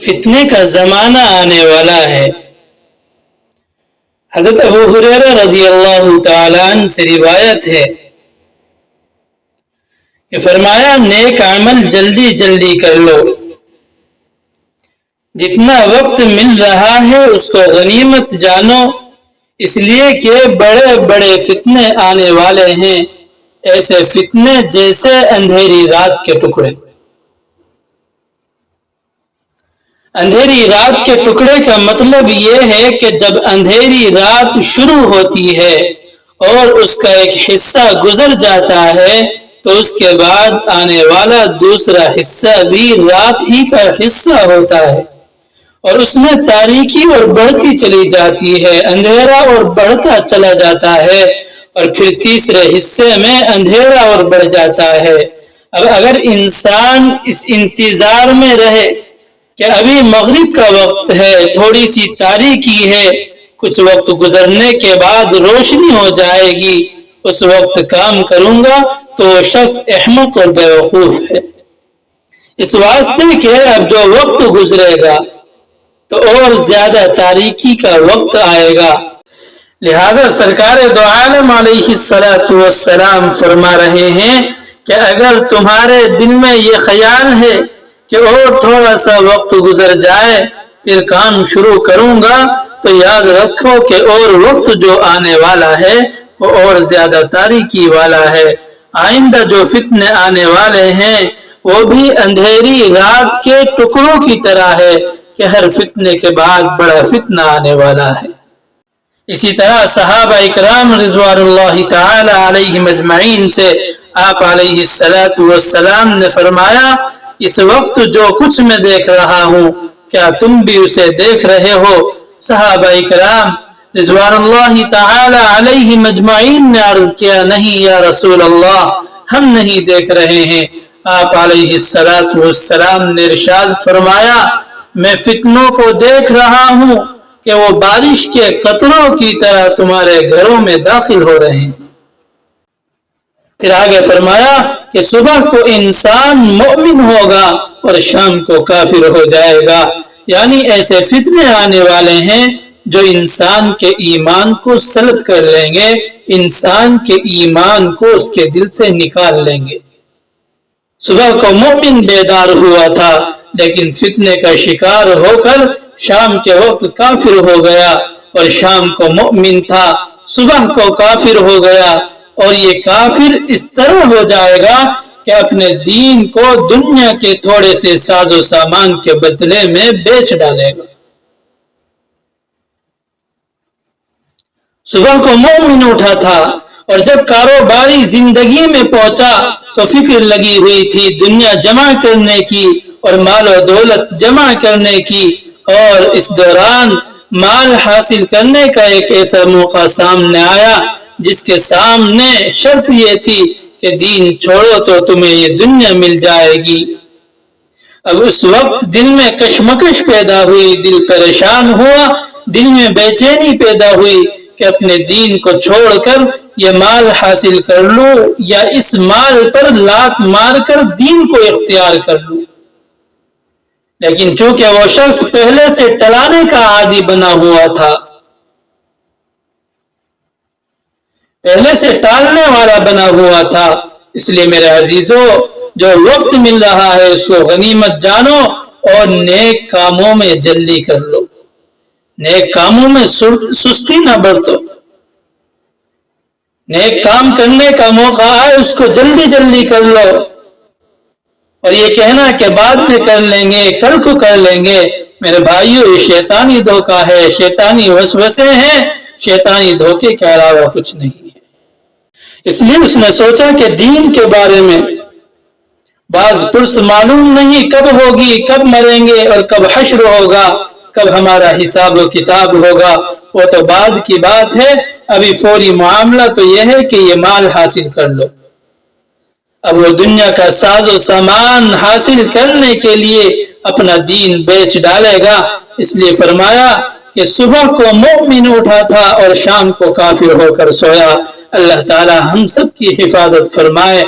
فتنے کا زمانہ آنے والا ہے۔ حضرت ابو ہریرہ رضی اللہ تعالیٰ عنہ سے روایت ہے کہ فرمایا نیک عمل جلدی جلدی کر لو، جتنا وقت مل رہا ہے اس کو غنیمت جانو، اس لیے کہ بڑے بڑے فتنے آنے والے ہیں، ایسے فتنے جیسے اندھیری رات کے ٹکڑے۔ اندھیری رات کے ٹکڑے کا مطلب یہ ہے کہ جب اندھیری رات شروع ہوتی ہے اور اس کا ایک حصہ گزر جاتا ہے تو اس کے بعد آنے والا دوسرا حصہ بھی رات ہی کا حصہ ہوتا ہے، اور اس میں تاریکی اور بڑھتی چلی جاتی ہے، اندھیرا اور بڑھتا چلا جاتا ہے، اور پھر تیسرے حصے میں اندھیرا اور بڑھ جاتا ہے۔ اب اگر انسان اس انتظار میں رہے کہ ابھی مغرب کا وقت ہے، تھوڑی سی تاریکی ہے، کچھ وقت گزرنے کے بعد روشنی ہو جائے گی، اس وقت کام کروں گا، تو وہ شخص احمق اور بیوقوف ہے۔ اس واسطے کہ اب جو وقت گزرے گا تو اور زیادہ تاریکی کا وقت آئے گا، لہذا سرکار دو عالم علیہ السلام فرما رہے ہیں کہ اگر تمہارے دل میں یہ خیال ہے کہ اور تھوڑا سا وقت گزر جائے پھر کام شروع کروں گا، تو یاد رکھو کہ اور وقت جو آنے والا ہے وہ اور زیادہ تاریکی والا ہے۔ آئندہ جو فتنے آنے والے ہیں وہ بھی اندھیری رات کے ٹکڑوں کی طرح ہے کہ ہر فتنے کے بعد بڑا فتنہ آنے والا ہے۔ اسی طرح صحابہ اکرام رضوان اللہ تعالی علیہم اجمعین سے آپ علیہ السلام نے فرمایا، اس وقت جو کچھ میں دیکھ رہا ہوں کیا تم بھی اسے دیکھ رہے ہو؟ صحابہ اکرام رضوان اللہ تعالی علیہم اجمعین نے عرض کیا، نہیں یا رسول اللہ، ہم نہیں دیکھ رہے ہیں۔ آپ علیہ السلام نے ارشاد فرمایا، میں فتنوں کو دیکھ رہا ہوں کہ وہ بارش کے قطروں کی طرح تمہارے گھروں میں داخل ہو رہے ہیں۔ پھر آگے فرمایا کہ صبح کو انسان مومن ہوگا اور شام کو کافر ہو جائے گا، یعنی ایسے فتنے آنے والے ہیں جو انسان کے ایمان کو سلب کر لیں گے، انسان کے ایمان کو اس کے دل سے نکال لیں گے۔ صبح کو مومن بیدار ہوا تھا لیکن فتنے کا شکار ہو کر شام کے وقت کافر ہو گیا، اور شام کو مومن تھا صبح کو کافر ہو گیا، اور یہ کافر اس طرح ہو جائے گا کہ اپنے دین کو دنیا کے تھوڑے سے ساز و سامان کے بدلے میں بیچ ڈالے گا۔ صبح کو مومن اٹھا تھا اور جب کاروباری زندگی میں پہنچا تو فکر لگی ہوئی تھی دنیا جمع کرنے کی اور مال و دولت جمع کرنے کی، اور اس دوران مال حاصل کرنے کا ایک ایسا موقع سامنے آیا جس کے سامنے شرط یہ تھی کہ دین چھوڑو تو تمہیں یہ دنیا مل جائے گی۔ اب اس وقت دل میں کشمکش پیدا ہوئی، دل پریشان ہوا، دل میں بے چینی پیدا ہوئی کہ اپنے دین کو چھوڑ کر یہ مال حاصل کر لوں یا اس مال پر لات مار کر دین کو اختیار کر لوں۔ لیکن چونکہ وہ شخص پہلے سے ٹلانے کا عادی بنا ہوا تھا، پہلے سے ٹالنے والا بنا ہوا تھا، اس لیے میرے عزیزو جو وقت مل رہا ہے اس کو غنیمت جانو اور نیک کاموں میں جلدی کر لو، نیک کاموں میں سستی نہ برتو، نیک کام کرنے کا موقع آئے اس کو جلدی جلدی کر لو، اور یہ کہنا کہ بعد میں کر لیں گے، کل کو کر لیں گے، میرے بھائیو یہ شیطانی دھوکہ ہے، شیطانی وسوسے ہیں، شیطانی دھوکے کے علاوہ کچھ نہیں ہے۔ اس لیے اس نے سوچا کہ دین کے بارے میں بعض پرس معلوم نہیں کب ہوگی، کب مریں گے اور کب حشر ہوگا، کب ہمارا حساب و کتاب ہوگا، وہ تو بعد کی بات ہے، ابھی فوری معاملہ تو یہ ہے کہ یہ مال حاصل کر لو۔ اب وہ دنیا کا ساز و سامان حاصل کرنے کے لیے اپنا دین بیچ ڈالے گا، اس لیے فرمایا کہ صبح کو مومن اٹھا تھا اور شام کو کافر ہو کر سویا۔ اللہ تعالی ہم سب کی حفاظت فرمائے،